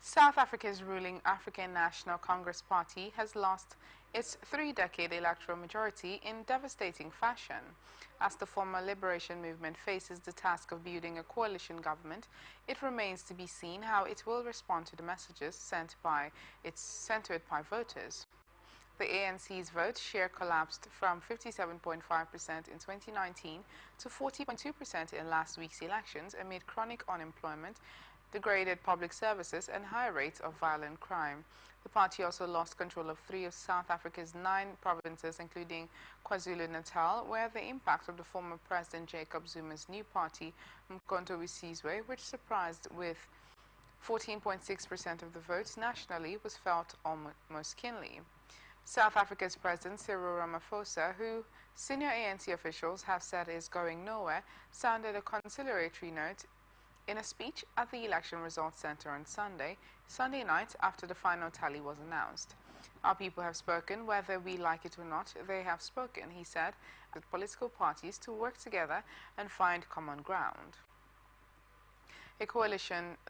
South Africa's ruling African National Congress Party has lost its three-decade electoral majority in devastating fashion. As the former liberation movement faces the task of building a coalition government, it remains to be seen how it will respond to the messages sent to it by voters. The ANC's vote share collapsed from 57.5% in 2019 to 40.2% in last week's elections amid chronic unemployment, degraded public services and high rates of violent crime. The party also lost control of 3 of South Africa's 9 provinces, including KwaZulu-Natal, where the impact of the former President Jacob Zuma's new party, Mkhonto weSizwe, which surprised with 14.6% of the votes nationally, was felt almost keenly. South Africa's President Cyril Ramaphosa, who senior ANC officials have said is going nowhere, sounded a conciliatory note in a speech at the Election Results Center on Sunday night after the final tally was announced. Our people have spoken, whether we like it or not, they have spoken, he said, with political parties to work together and find common ground. A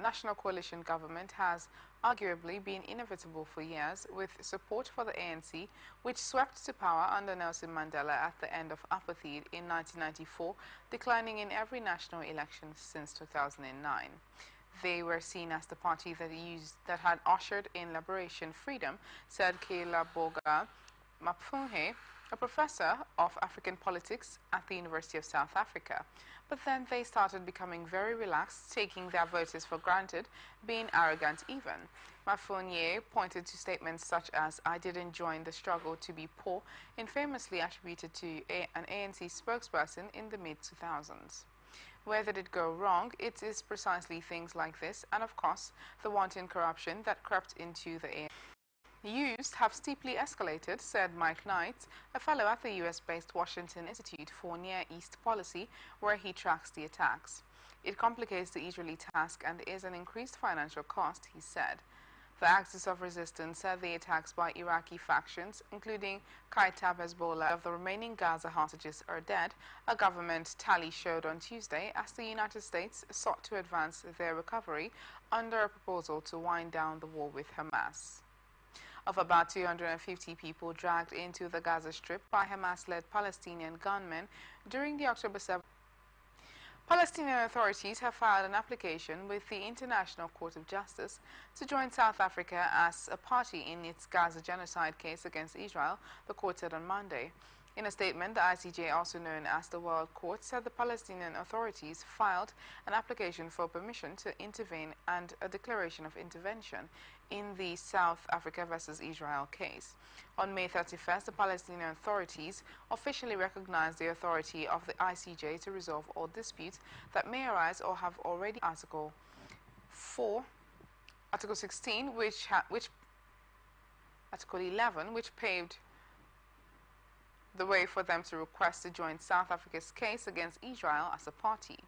national coalition government has arguably been inevitable for years, with support for the ANC, which swept to power under Nelson Mandela at the end of apartheid in 1994, declining in every national election since 2009. They were seen as the party that had ushered in liberation freedom, said Kailaboga Mapfunhe, a professor of African politics at the University of South Africa. But then they started becoming very relaxed, taking their voters for granted, being arrogant even. Mapfunhe pointed to statements such as, "I didn't join the struggle to be poor," infamously attributed to an ANC spokesperson in the mid-2000s. Where did it go wrong? It is precisely things like this, and of course, the wanton corruption that crept into the ANC. Use have steeply escalated, said Mike Knight, a fellow at the US-based Washington Institute for Near East Policy, where he tracks the attacks. It complicates the Israeli task and is an increased financial cost, he said. The Axis of Resistance said the attacks by Iraqi factions, including Kataib Hezbollah, of the remaining Gaza hostages are dead, a government tally showed on Tuesday, as the United States sought to advance their recovery under a proposal to wind down the war with Hamas. Of about 250 people dragged into the Gaza Strip by Hamas-led Palestinian gunmen during the October 7th. Palestinian authorities have filed an application with the International Court of Justice to join South Africa as a party in its Gaza genocide case against Israel, the court said on Monday. In a statement, the ICJ, also known as the World Court, said the Palestinian authorities filed an application for permission to intervene and a declaration of intervention in the South Africa versus Israel case. On May 31st, the Palestinian authorities officially recognized the authority of the ICJ to resolve all disputes that may arise or have already. Article 16, Article 11, which paved the way for them to request to join South Africa's case against Israel as a party.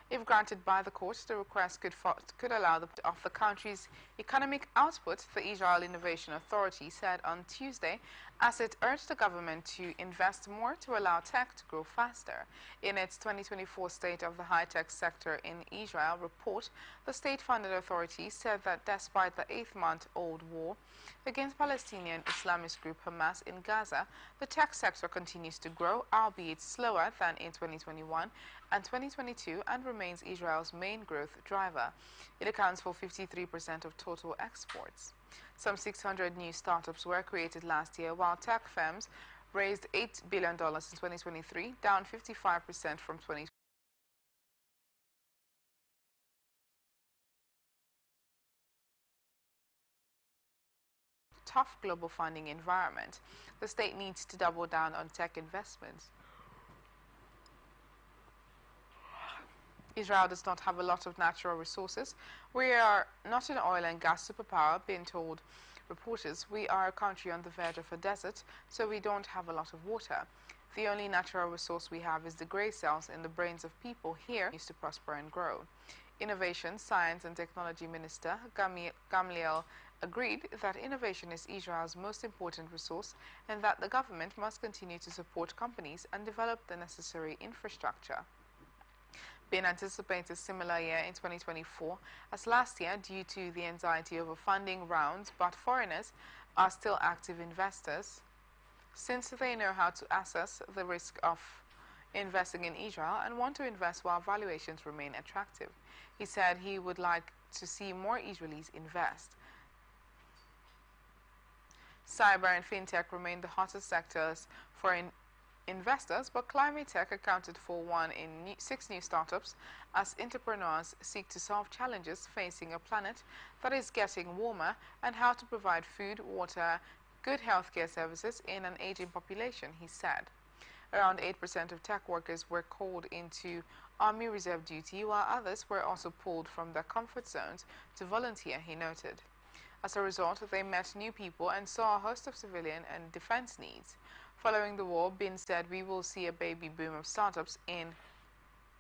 If granted by the court, the request could allow the country's economic output, the Israel Innovation Authority said on Tuesday, as it urged the government to invest more to allow tech to grow faster. In its 2024 State of the High-Tech Sector in Israel report, the state-funded authority said that despite the 8-month-old war against Palestinian Islamist group Hamas in Gaza, the tech sector continues to grow, albeit slower than in 2021 and 2022, and remains Israel's main growth driver. It accounts for 53% of total exports. Some 600 new startups were created last year, while tech firms raised $8 billion in 2023, down 55% from 2020. Tough global funding environment. The state needs to double down on tech investments. Israel does not have a lot of natural resources. We are not an oil and gas superpower, being told reporters. We are a country on the verge of a desert, so we don't have a lot of water. The only natural resource we have is the gray cells in the brains of people here used to prosper and grow. Innovation, Science and Technology Minister Gamliel agreed that innovation is Israel's most important resource and that the government must continue to support companies and develop the necessary infrastructure. Bin anticipates a similar year in 2024 as last year due to the anxiety over funding rounds, but foreigners are still active investors since they know how to assess the risk of investing in Israel and want to invest while valuations remain attractive. He said he would like to see more Israelis invest. Cyber and fintech remain the hottest sectors for investors, but climate tech accounted for 1 in 6 new startups as entrepreneurs seek to solve challenges facing a planet that is getting warmer and how to provide food, water, good healthcare services in an aging population, he said. Around 8% of tech workers were called into Army Reserve duty, while others were also pulled from their comfort zones to volunteer, he noted. As a result, they met new people and saw a host of civilian and defense needs. Following the war, Bin said, "We will see a baby boom of startups in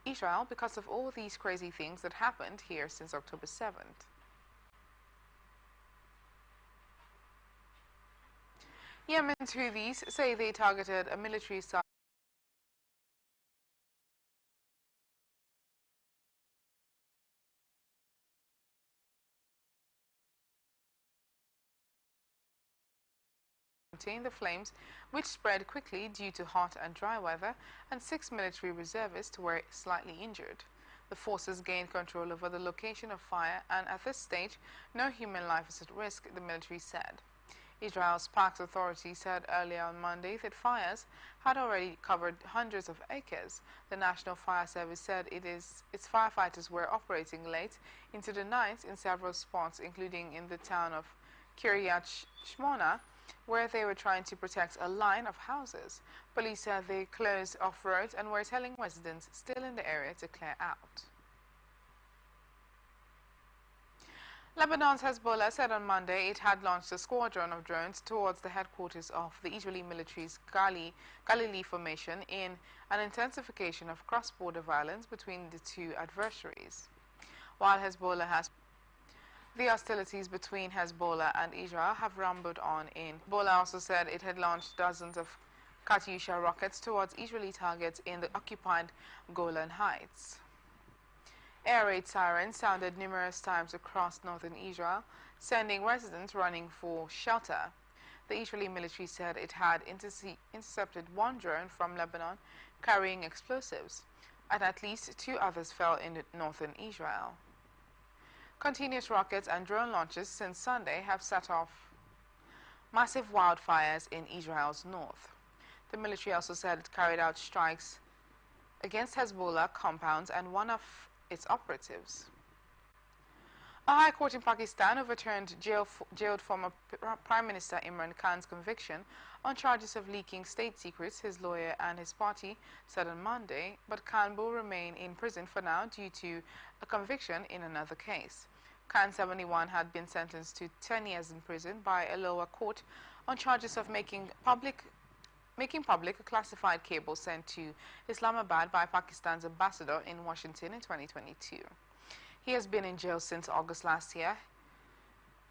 Israel because of all these crazy things that happened here since October 7th. Yemen's Houthis say they targeted a military site to contain the flames, which spread quickly due to hot and dry weather, and 6 military reservists were slightly injured. The forces gained control over the location of fire, and at this stage, no human life is at risk, the military said. Israel's Parks Authority said earlier on Monday that fires had already covered hundreds of acres. The National Fire Service said its firefighters were operating late into the night in several spots, including in the town of Kiryat Shmona, where they were trying to protect a line of houses. Police said they closed off roads and were telling residents still in the area to clear out. Lebanon's Hezbollah said on Monday it had launched a squadron of drones towards the headquarters of the Israeli military's Galilee formation in an intensification of cross-border violence between the two adversaries. While the hostilities between Hezbollah and Israel have rumbled on in. Hezbollah also said it had launched dozens of Katyusha rockets towards Israeli targets in the occupied Golan Heights. Air raid sirens sounded numerous times across northern Israel, sending residents running for shelter. The Israeli military said it had intercepted 1 drone from Lebanon carrying explosives, and at least 2 others fell in northern Israel. Continuous rockets and drone launches since Sunday have set off massive wildfires in Israel's north. The military also said it carried out strikes against Hezbollah compounds and one of its operatives. A high court in Pakistan overturned jailed former Prime Minister Imran Khan's conviction on charges of leaking state secrets, his lawyer and his party said on Monday, but Khan will remain in prison for now due to a conviction in another case. Khan, 71, had been sentenced to 10 years in prison by a lower court on charges of making public a classified cable sent to Islamabad by Pakistan's ambassador in Washington in 2022. He has been in jail since August last year.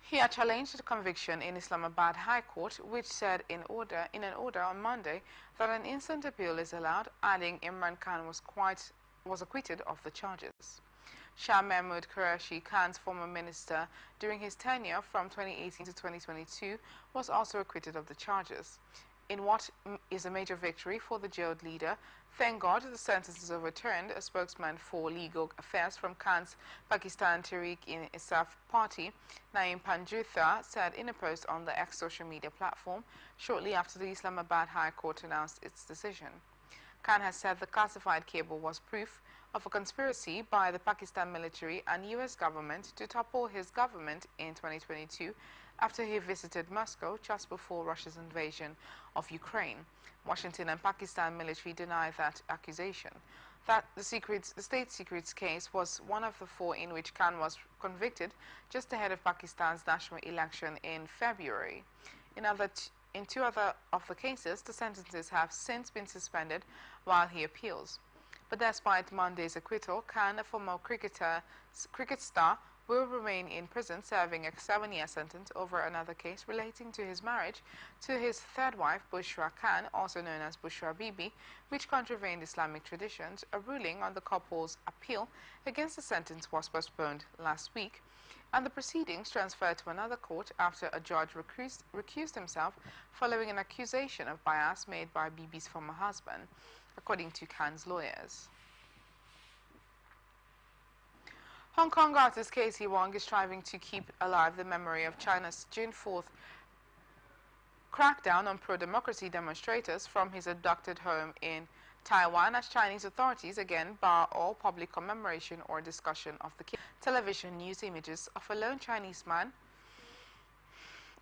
He had challenged the conviction in Islamabad High Court, which said in an order on Monday that an instant appeal is allowed, adding Imran Khan was acquitted of the charges. Shah Mahmood Qureshi, Khan's former minister during his tenure from 2018 to 2022, was also acquitted of the charges. In what is a major victory for the jailed leader, thank God the sentence is overturned, a spokesman for legal affairs from Khan's Pakistan Tehreek-e-Insaf party, Naeem Panjutha, said in a post on the X social media platform shortly after the Islamabad High Court announced its decision. Khan has said the classified cable was proof of a conspiracy by the Pakistan military and U.S. government to topple his government in 2022 after he visited Moscow just before Russia's invasion of Ukraine. Washington and Pakistan military deny that accusation. That the state secrets case was one of the 4 in which Khan was convicted just ahead of Pakistan's national election in February. In 2 other of the cases, the sentences have since been suspended while he appeals. But despite Monday's acquittal, Khan, a former cricket star, will remain in prison serving a 7-year sentence over another case relating to his marriage to his third wife, Bushra Khan, also known as Bushra Bibi, which contravened Islamic traditions. A ruling on the couple's appeal against the sentence was postponed last week, and the proceedings transferred to another court after a judge recused himself following an accusation of bias made by Bibi's former husband, according to Khan's lawyers. Hong Kong artist Casey Wong is striving to keep alive the memory of China's June 4th crackdown on pro-democracy demonstrators from his abducted home in Taiwan, as Chinese authorities again bar all public commemoration or discussion of the case. Television news images of a lone Chinese man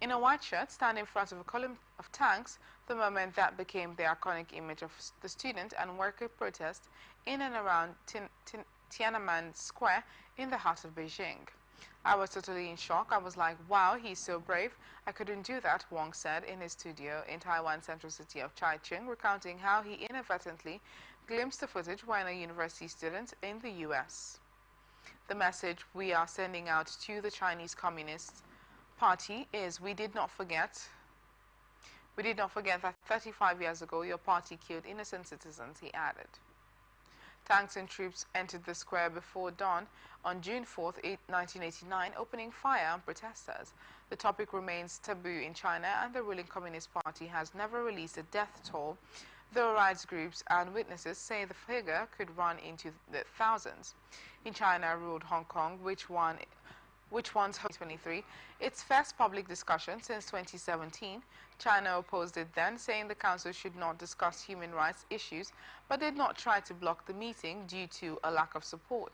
in a white shirt stand in front of a column of tanks, the moment that became the iconic image of the student and worker protest in and around Tiananmen Square in the heart of Beijing. I was totally in shock. I was like, wow, he's so brave. I couldn't do that, Wong said in his studio in Taiwan's central city of Chaichung, recounting how he inadvertently glimpsed the footage when a university student in the US. The message we are sending out to the Chinese Communist Party is we did not forget that 35 years ago your party killed innocent citizens, he added. Tanks and troops entered the square before dawn on June 4, 1989, opening fire on protesters. The topic remains taboo in China, and the ruling Communist Party has never released a death toll, though rights groups and witnesses say the figure could run into the thousands. In China ruled Hong Kong, which won 2023, its first public discussion since 2017. China opposed it then, saying the council should not discuss human rights issues, but did not try to block the meeting due to a lack of support.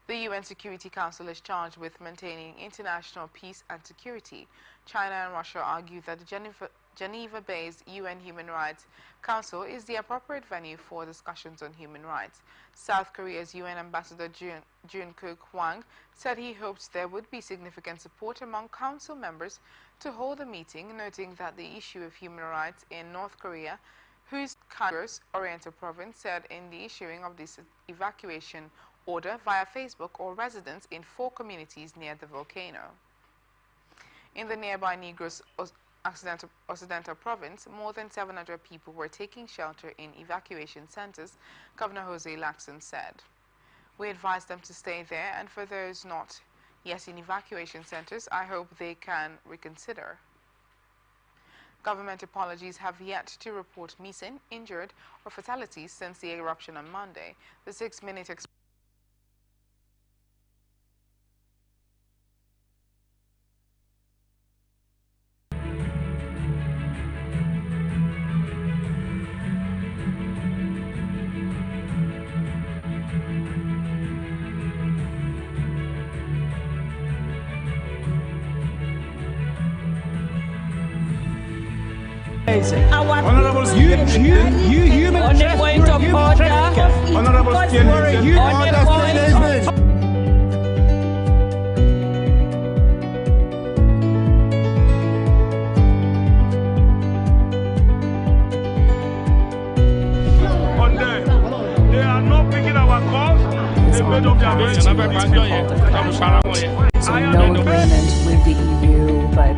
The UN Security Council is charged with maintaining international peace and security. China and Russia argue that the Geneva-based UN Human Rights Council is the appropriate venue for discussions on human rights. South Korea's UN Ambassador Jun-Kook Hwang said he hoped there would be significant support among council members to hold a meeting, noting that the issue of human rights in North Korea, whose country's Oriental province said in the issuing of this evacuation order via Facebook, or residents in 4 communities near the volcano. In the nearby Negros Occidental province, more than 700 people were taking shelter in evacuation centers, Governor Jose Lacson said. We advise them to stay there, and for those not yet in evacuation centers, I hope they can reconsider. Government apologies have yet to report missing, injured, or fatalities since the eruption on Monday. The 6-minute Honourable, you human trafficker. Honourable, you order They are not picking our calls. They made up their minds. So no agreement with the EU, but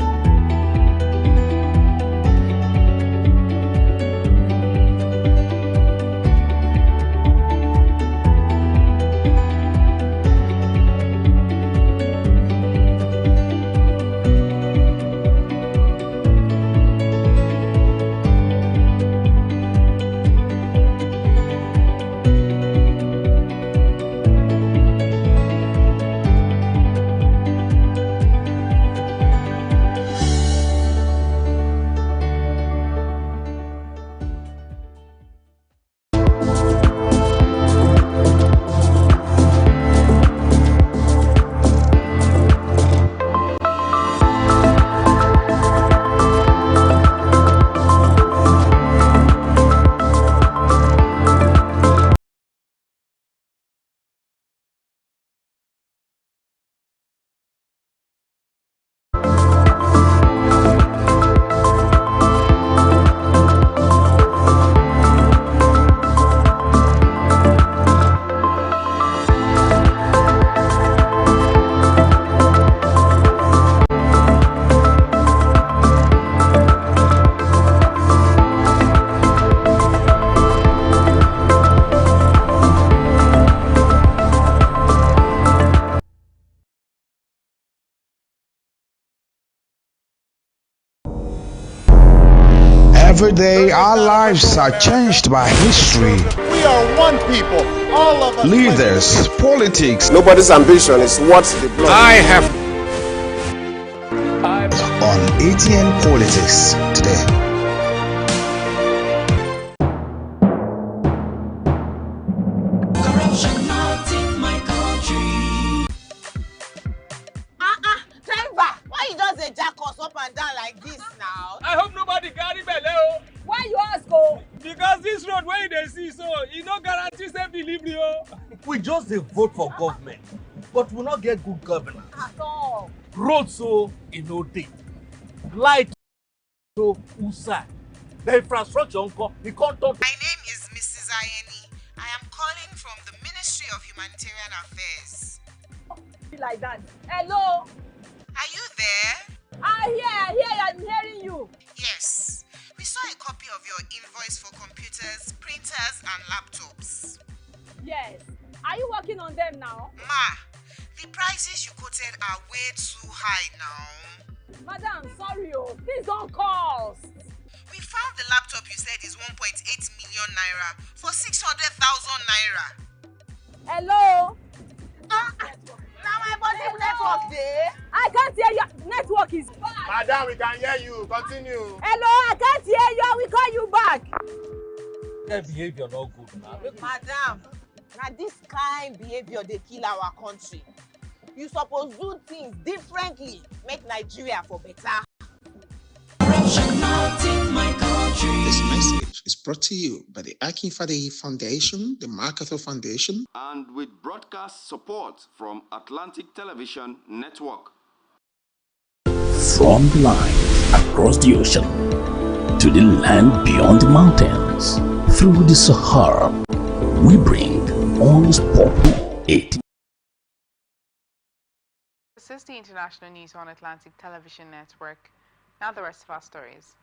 Every day, our lives are changed by history. We are one people, all of us. Leaders, politics. Nobody's ambition is what the blood. I have on ATN Politics today. Corruption not in my country. Driver, why you just dey jack us up and down like this now? I hope nobody carry belle. Why you ask oh? Because this road where they see so, it no guarantee safe delivery. We just dey vote for government, but we not get good governance. At all. Road so e no dey, light so usa, the infrastructure nko e come turn. My name is Mrs. Ayeni. I am calling from the Ministry of Humanitarian Affairs. Like that. Hello? Are you there? I hear, I'm hearing you. Yes. We saw a copy of your invoice for computers, printers, and laptops. Yes. Are you working on them now? Ma, the prices you quoted are way too high now. Madam, sorry oh. Please don't cost. We found the laptop you said is 1.8 million naira for 600,000 naira. Hello? Now my body network there. I can't hear you. Network is bad. Madam, we can hear you. Continue. Hello, I can't hear you. We call you back. Their behavior not good now. Madam, now this kind behavior they kill our country. You suppose do things differently. Make Nigeria for better. Corruption not in my country. This message is brought to you by the Akinfade Foundation, the Marketer Foundation, and with broadcast support from Atlantic Television Network. From the line across the ocean to the land beyond the mountains, through the Sahara, we bring all the sport. This is the international news on Atlantic Television Network. Now the rest of our stories.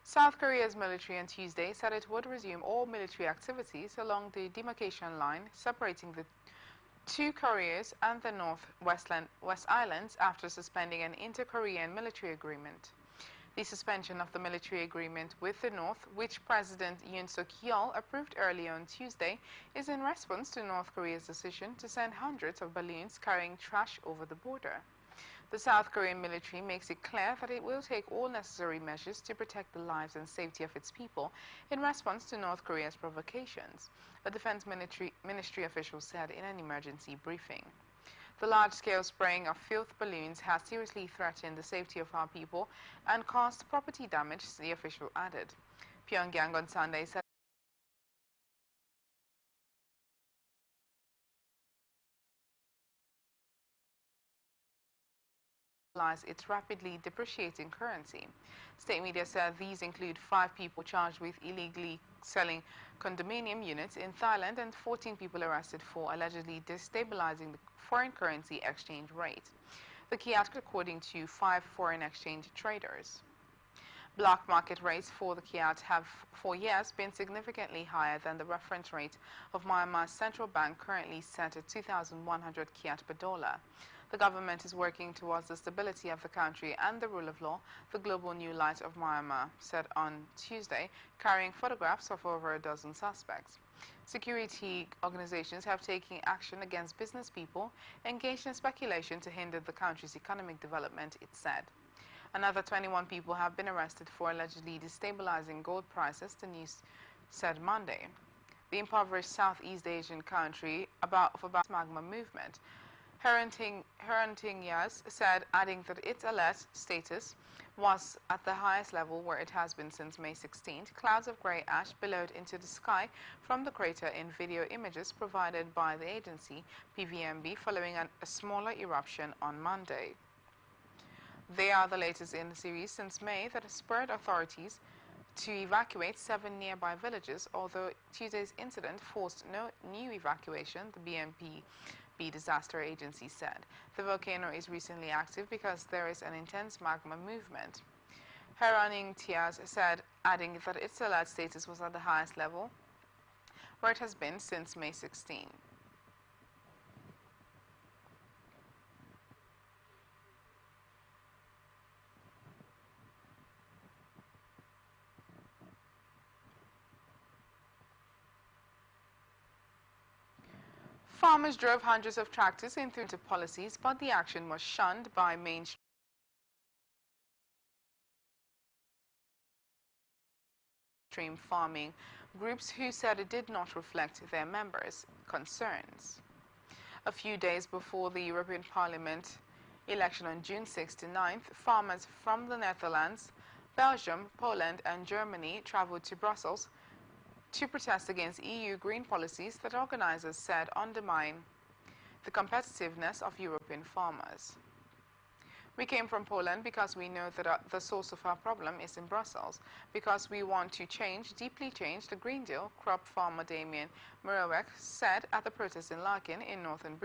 South Korea's military on Tuesday said it would resume all military activities along the demarcation line separating the two Koreas and the West Islands after suspending an inter-Korean military agreement. The suspension of the military agreement with the North, which President Yoon Suk-yeol approved earlier on Tuesday, is in response to North Korea's decision to send hundreds of balloons carrying trash over the border. The South Korean military makes it clear that it will take all necessary measures to protect the lives and safety of its people in response to North Korea's provocations, a defense ministry official said in an emergency briefing. The large-scale spraying of filth balloons has seriously threatened the safety of our people and caused property damage, the official added. Pyongyang on Sunday said its rapidly depreciating currency. State media said these include 5 people charged with illegally selling condominium units in Thailand and 14 people arrested for allegedly destabilizing the foreign currency exchange rate. The kyat, according to 5 foreign exchange traders. Black market rates for the kyat have for years been significantly higher than the reference rate of Myanmar's central bank, currently set at 2,100 kyat per dollar. The government is working towards the stability of the country and the rule of law, the Global New Light of Myanmar said on Tuesday, carrying photographs of over a dozen suspects. Security organizations have taken action against business people engaged in speculation to hinder the country's economic development, it said. Another 21 people have been arrested for allegedly destabilizing gold prices, the news said Monday. The impoverished Southeast Asian country about magma movement. Herentias said, adding that its alert status was at the highest level where it has been since May 16th. Clouds of grey ash billowed into the sky from the crater in video images provided by the agency PVMB following a smaller eruption on Monday. They are the latest in the series since May that has spurred authorities to evacuate 7 nearby villages, although Tuesday's incident forced no new evacuation, the BNP disaster agency said. The volcano is recently active because there is an intense magma movement. Herentias said, adding that its alert status was at the highest level where it has been since May 16. Farmers drove hundreds of tractors into policies, but the action was shunned by mainstream farming groups who said it did not reflect their members' concerns. A few days before the European Parliament election on June 6 to 9th, farmers from the Netherlands, Belgium, Poland and Germany traveled to Brussels to protest against EU green policies that organizers said undermine the competitiveness of European farmers. We came from Poland because we know that the source of our problem is in Brussels, because we want to deeply change the Green Deal, crop farmer Damien Murawek said at the protest in Laeken in northern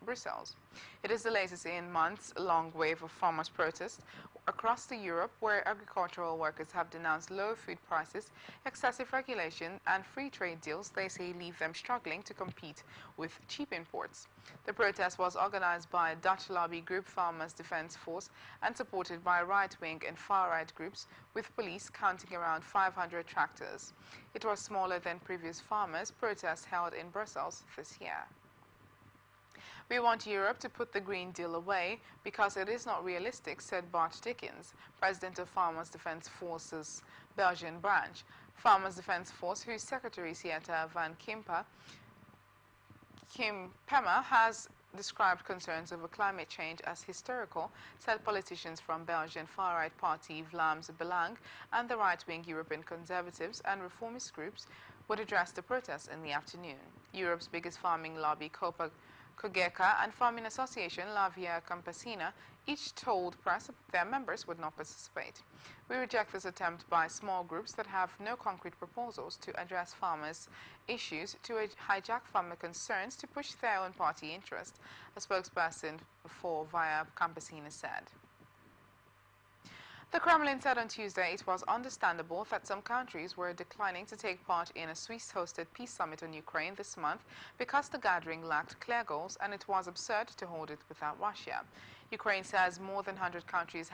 Brussels. It is the latest in months-long wave of farmers' protests across Europe, where agricultural workers have denounced low food prices, excessive regulation and free trade deals they say leave them struggling to compete with cheap imports. The protest was organized by Dutch lobby group Farmers Defence Force and supported by right-wing and far-right groups, with police counting around 500 tractors. It was smaller than previous farmers' protests held in Brussels this year. We want Europe to put the Green Deal away because it is not realistic, said Bart Dickens, president of Farmers Defence Force's Belgian branch. Farmers Defence Force, whose secretary Sieta van Kimpema has described concerns over climate change as hysterical, said politicians from Belgian far-right party Vlaams Belang and the right-wing European conservatives and reformist groups would address the protests in the afternoon. Europe's biggest farming lobby, Cogeca, and farming association La Via Campesina each told press their members would not participate. We reject this attempt by small groups that have no concrete proposals to address farmers' issues, to hijack farmer concerns to push their own party interest, a spokesperson for Via Campesina said. The Kremlin said on Tuesday it was understandable that some countries were declining to take part in a Swiss-hosted peace summit on Ukraine this month because the gathering lacked clear goals and it was absurd to hold it without Russia. Ukraine says more than 100 countries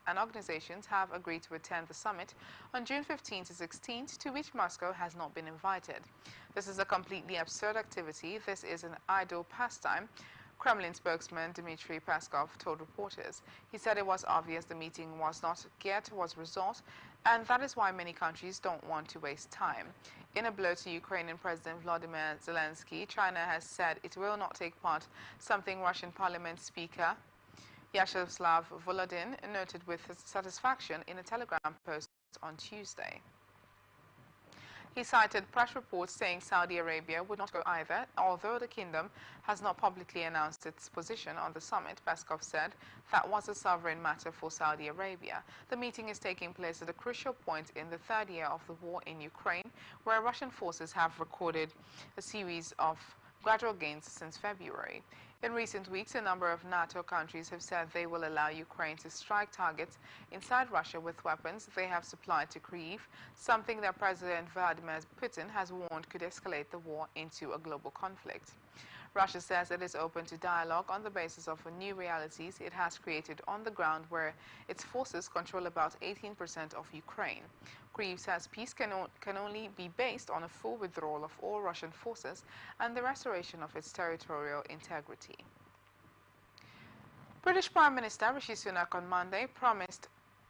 and organizations have agreed to attend the summit on June 15 to 16, to which Moscow has not been invited. This is a completely absurd activity. This is an idle pastime, Kremlin spokesman Dmitry Peskov told reporters. He said it was obvious the meeting was not geared towards result, and that is why many countries don't want to waste time. In a blow to Ukrainian President Volodymyr Zelensky, China has said it will not take part, something Russian Parliament Speaker Vyacheslav Volodin noted with satisfaction in a Telegram post on Tuesday. He cited press reports saying Saudi Arabia would not go either, although the kingdom has not publicly announced its position on the summit. Peskov said that was a sovereign matter for Saudi Arabia. The meeting is taking place at a crucial point in the third year of the war in Ukraine, where Russian forces have recorded a series of gradual gains since February. In recent weeks, a number of NATO countries have said they will allow Ukraine to strike targets inside Russia with weapons they have supplied to Kyiv, something that President Vladimir Putin has warned could escalate the war into a global conflict. Russia says it is open to dialogue on the basis of the new realities it has created on the ground, where its forces control about 18% of Ukraine. Kyiv says peace can only be based on a full withdrawal of all Russian forces and the restoration of its territorial integrity. British Prime Minister Rishi Sunak on Monday promised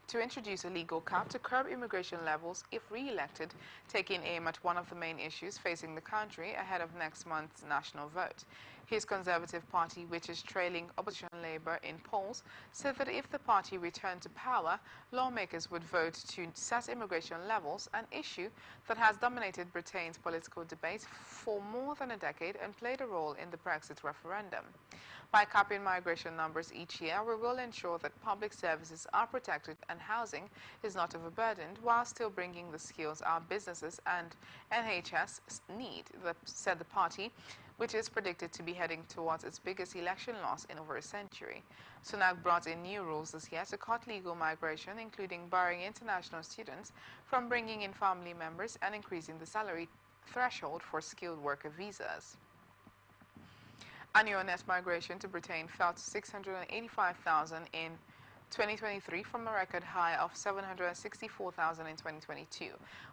to introduce a legal cap to curb immigration levels if re-elected, taking aim at one of the main issues facing the country ahead of next month's national vote. His Conservative Party, which is trailing opposition Labour in polls, said that if the party returned to power, lawmakers would vote to set immigration levels, an issue that has dominated Britain's political debate for more than a decade and played a role in the Brexit referendum. By capping migration numbers each year, we will ensure that public services are protected and housing is not overburdened, while still bringing the skills our businesses and NHS need, said the party, which is predicted to be heading towards its biggest election loss in over a century. Sunak brought in new rules this year to cut legal migration, including barring international students from bringing in family members and increasing the salary threshold for skilled worker visas. Annual net migration to Britain fell to 685,000 in 2023 from a record high of 764,000 in 2022.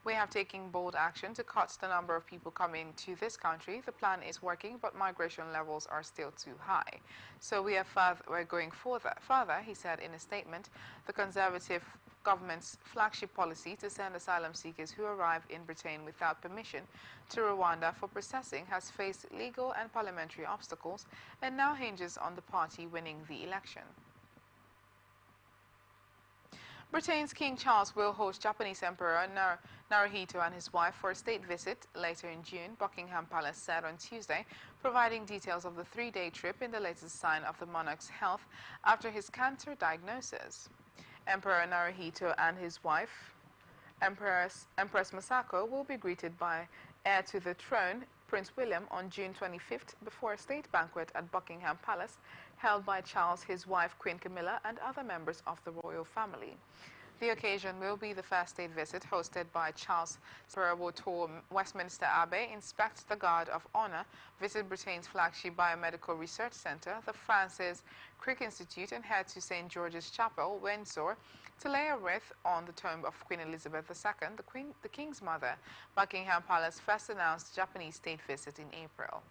We have taken bold action to cut the number of people coming to this country. The plan is working, but migration levels are still too high. So we're going further, he said in a statement. The Conservative government's flagship policy to send asylum seekers who arrive in Britain without permission to Rwanda for processing has faced legal and parliamentary obstacles and now hinges on the party winning the election. Britain's King Charles will host Japanese Emperor Naruhito and his wife for a state visit later in June, Buckingham Palace said on Tuesday, providing details of the three-day trip in the latest sign of the monarch's health after his cancer diagnosis. Emperor Naruhito and his wife, Empress Masako, will be greeted by heir to the throne, Prince William, on June 25th before a state banquet at Buckingham Palace held by Charles, his wife Queen Camilla, and other members of the royal family. The occasion will be the first state visit hosted by Charles. Emperor will tour Westminster Abbey, inspect the Guard of Honor, visit Britain's flagship biomedical research centre, the Francis Crick Institute, and head to St. George's Chapel, Windsor, to lay a wreath on the tomb of Queen Elizabeth II, the King's mother. Buckingham Palace first announced Japanese state visit in April.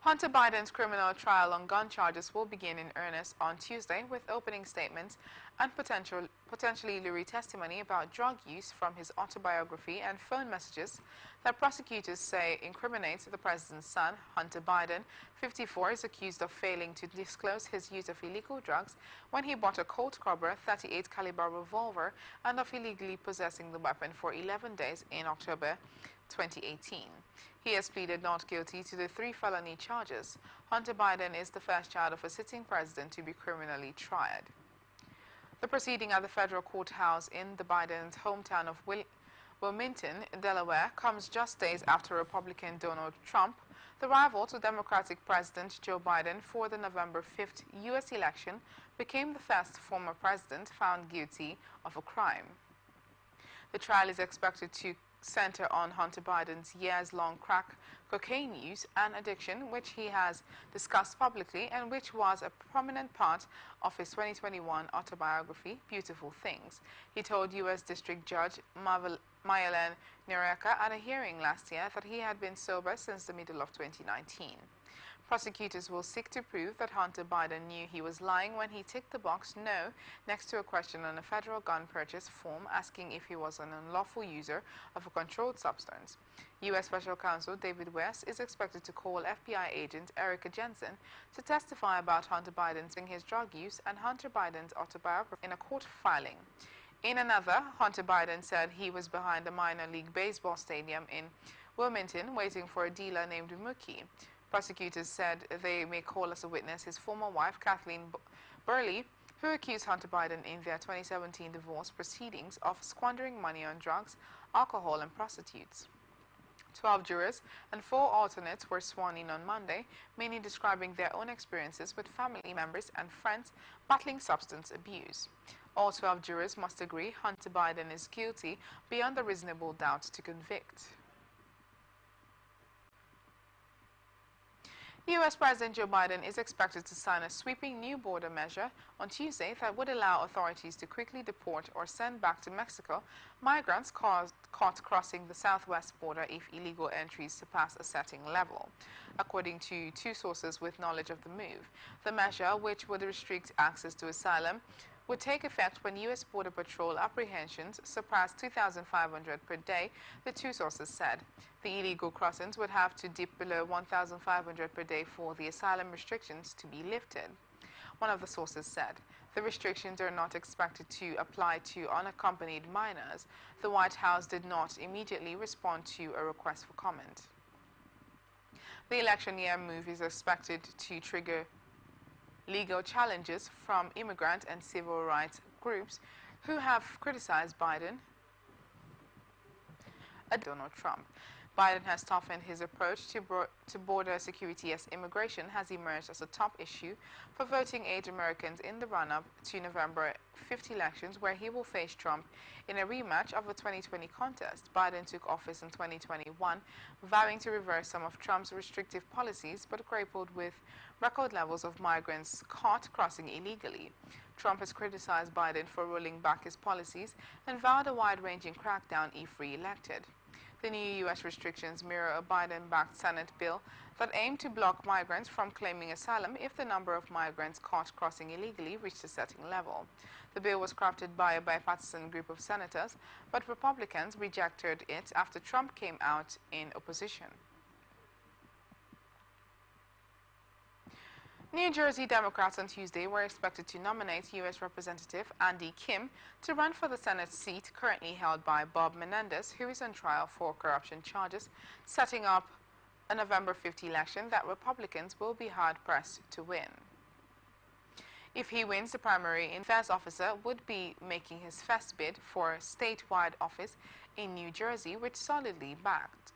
Hunter Biden's criminal trial on gun charges will begin in earnest on Tuesday with opening statements and potentially lurid testimony about drug use from his autobiography and phone messages that prosecutors say incriminate the president's son. Hunter Biden, 54, is accused of failing to disclose his use of illegal drugs when he bought a Colt Cobra 38 caliber revolver and of illegally possessing the weapon for 11 days in October 2018. He has pleaded not guilty to the 3 felony charges. Hunter Biden is the first child of a sitting president to be criminally tried. The proceeding at the federal courthouse in the Biden's hometown of Wilmington, Delaware, comes just days after Republican Donald Trump, the rival to Democratic President Joe Biden for the November 5th U.S. election, became the first former president found guilty of a crime. The trial is expected to center on Hunter Biden's years-long crack cocaine use and addiction, which he has discussed publicly and which was a prominent part of his 2021 autobiography, Beautiful Things. He told U.S. District Judge Mayalen Nureka at a hearing last year that he had been sober since the middle of 2019. Prosecutors will seek to prove that Hunter Biden knew he was lying when he ticked the box no next to a question on a federal gun purchase form asking if he was an unlawful user of a controlled substance. U.S. Special Counsel David West is expected to call FBI agent Erica Jensen to testify about Hunter Biden's his drug use and Hunter Biden's autobiography in a court filing. In another, Hunter Biden said he was behind a minor league baseball stadium in Wilmington waiting for a dealer named Mookie. Prosecutors said they may call as a witness his former wife, Kathleen Burley, who accused Hunter Biden in their 2017 divorce proceedings of squandering money on drugs, alcohol, and prostitutes. 12 jurors and 4 alternates were sworn in on Monday, mainly describing their own experiences with family members and friends battling substance abuse. All 12 jurors must agree Hunter Biden is guilty beyond a reasonable doubt to convict. U.S. President Joe Biden is expected to sign a sweeping new border measure on Tuesday that would allow authorities to quickly deport or send back to Mexico migrants caught crossing the southwest border if illegal entries surpass a certain level. According to 2 sources with knowledge of the move, the measure, which would restrict access to asylum, would take effect when U.S. Border Patrol apprehensions surpass 2,500 per day, the 2 sources said. The illegal crossings would have to dip below 1,500 per day for the asylum restrictions to be lifted. One of the sources said, the restrictions are not expected to apply to unaccompanied minors. The White House did not immediately respond to a request for comment. The election year move is expected to trigger legal challenges from immigrant and civil rights groups who have criticized Biden and Donald Trump. Biden has toughened his approach to border security as immigration has emerged as a top issue for voting-age Americans in the run-up to November 5th elections, where he will face Trump in a rematch of the 2020 contest. Biden took office in 2021, vowing to reverse some of Trump's restrictive policies, but grappled with record levels of migrants caught crossing illegally. Trump has criticized Biden for rolling back his policies and vowed a wide-ranging crackdown if re-elected. The new U.S. restrictions mirror a Biden-backed Senate bill that aimed to block migrants from claiming asylum if the number of migrants caught crossing illegally reached a certain level. The bill was crafted by a bipartisan group of senators, but Republicans rejected it after Trump came out in opposition. New Jersey Democrats on Tuesday were expected to nominate U.S. Representative Andy Kim to run for the Senate seat currently held by Bob Menendez, who is on trial for corruption charges, setting up a November 5th election that Republicans will be hard-pressed to win. If he wins the primary, an affairs officer would be making his first bid for statewide office in New Jersey, which solidly backed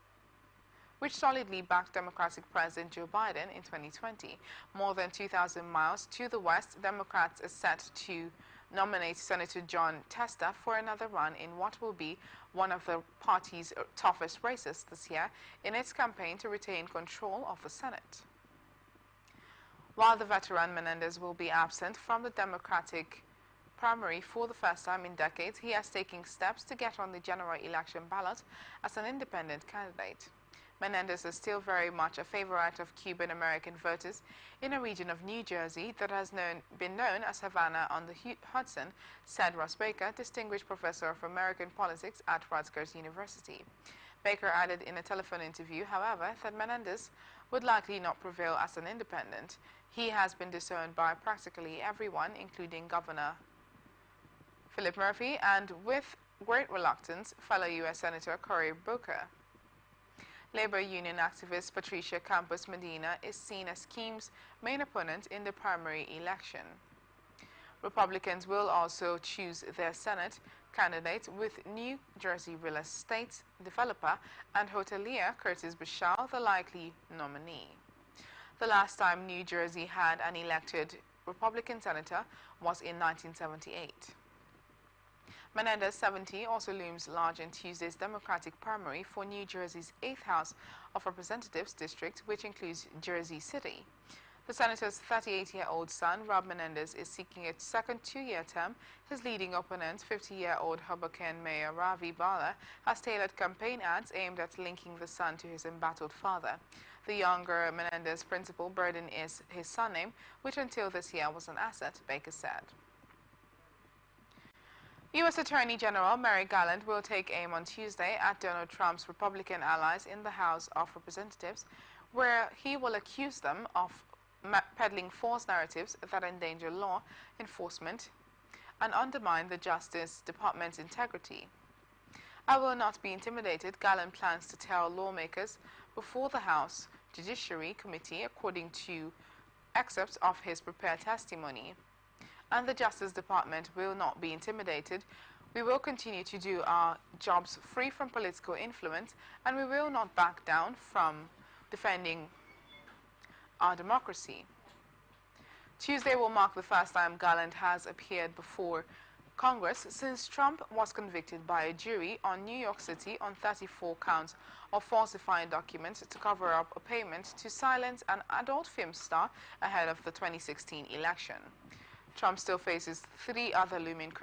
Democratic President Joe Biden in 2020. More than 2,000 miles to the west, Democrats are set to nominate Senator John Testa for another run in what will be one of the party's toughest races this year in its campaign to retain control of the Senate. While the veteran Menendez will be absent from the Democratic primary for the first time in decades, he has taken steps to get on the general election ballot as an independent candidate. Menendez is still very much a favorite of Cuban-American voters in a region of New Jersey that has been known as Havana on the Hudson, said Ross Baker, distinguished professor of American politics at Rutgers University. Baker added in a telephone interview, however, that Menendez would likely not prevail as an independent. He has been disowned by practically everyone, including Governor Philip Murphy and, with great reluctance, fellow U.S. Senator Cory Booker. Labor union activist Patricia Campos Medina is seen as Kim's main opponent in the primary election. Republicans will also choose their Senate candidate, with New Jersey real estate developer and hotelier Curtis Bushaw the likely nominee. The last time New Jersey had an elected Republican senator was in 1978. Menendez, 70, also looms large in Tuesday's Democratic primary for New Jersey's 8th House of Representatives district, which includes Jersey City. The senator's 38-year-old son, Rob Menendez, is seeking a second two-year term. His leading opponent, 50-year-old Hoboken Mayor Ravi Bala, has tailored campaign ads aimed at linking the son to his embattled father. The younger Menendez principal burden is his surname, which until this year was an asset, Baker said. U.S. Attorney General Merrick Garland will take aim on Tuesday at Donald Trump's Republican allies in the House of Representatives, where he will accuse them of peddling false narratives that endanger law enforcement and undermine the Justice Department's integrity. I will not be intimidated, Garland plans to tell lawmakers before the House Judiciary Committee, according to excerpts of his prepared testimony. And the Justice Department will not be intimidated. We will continue to do our jobs free from political influence, and we will not back down from defending our democracy. Tuesday will mark the first time Garland has appeared before Congress since Trump was convicted by a jury on New York City on 34 counts of falsifying documents to cover up a payment to silence an adult film star ahead of the 2016 election. Trump still faces 3 other looming criminal